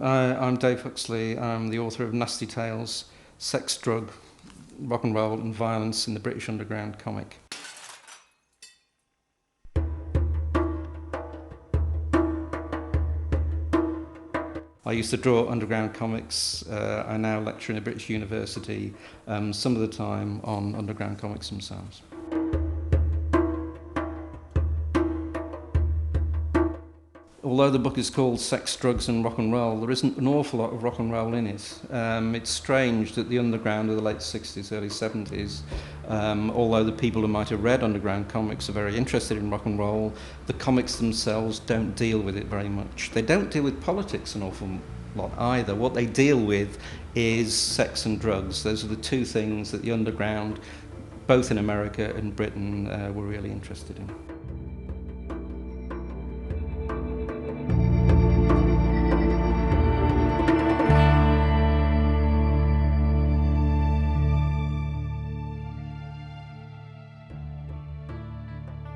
I'm Dave Huxley. I'm the author of Nasty Tales, Sex, Drug, Rock and Roll and Violence in the British Underground comic. I used to draw underground comics. I now lecture in a British university, some of the time on underground comics themselves. Although the book is called Sex, Drugs and Rock and Roll, there isn't an awful lot of rock and roll in it. It's strange that the underground of the late 60s, early 70s, although the people who might have read underground comics are very interested in rock and roll, the comics themselves don't deal with it very much. They don't deal with politics an awful lot either. What they deal with is sex and drugs. Those are the two things that the underground, both in America and Britain, were really interested in.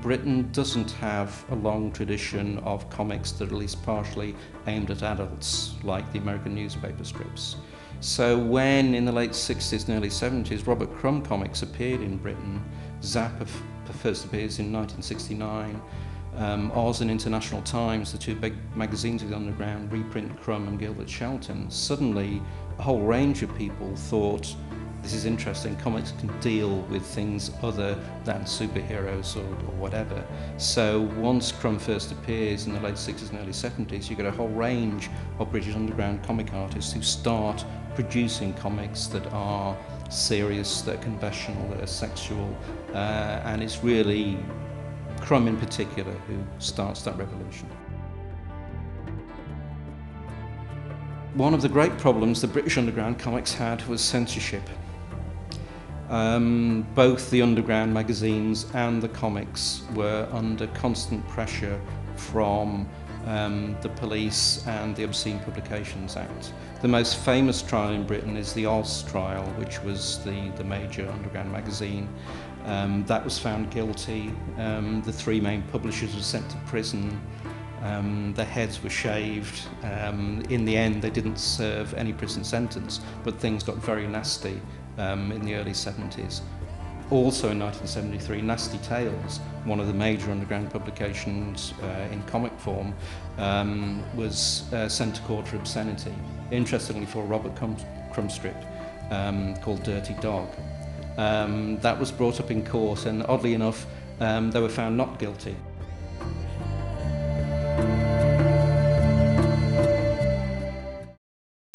Britain doesn't have a long tradition of comics that are at least partially aimed at adults, like the American newspaper strips. So when, in the late 60s and early 70s, Robert Crumb comics appeared in Britain, Zap first appears in 1969, Oz and International Times, the two big magazines of the underground, reprint Crumb and Gilbert Shelton, suddenly a whole range of people thought, this is interesting, comics can deal with things other than superheroes or whatever. So once Crumb first appears in the late 60s and early 70s, you get a whole range of British underground comic artists who start producing comics that are serious, that are confessional, that are sexual, and it's really Crumb in particular who starts that revolution. One of the great problems the British underground comics had was censorship. Both the underground magazines and the comics were under constant pressure from the police and the Obscene Publications Act. The most famous trial in Britain is the Oz trial, which was the major underground magazine. That was found guilty. The three main publishers were sent to prison. Their heads were shaved. In the end, they didn't serve any prison sentence, but things got very nasty in the early 70s. Also in 1973, Nasty Tales, one of the major underground publications in comic form, was sent to court for obscenity. Interestingly, for a Robert Crumb strip called Dirty Dog. That was brought up in court, and oddly enough, they were found not guilty.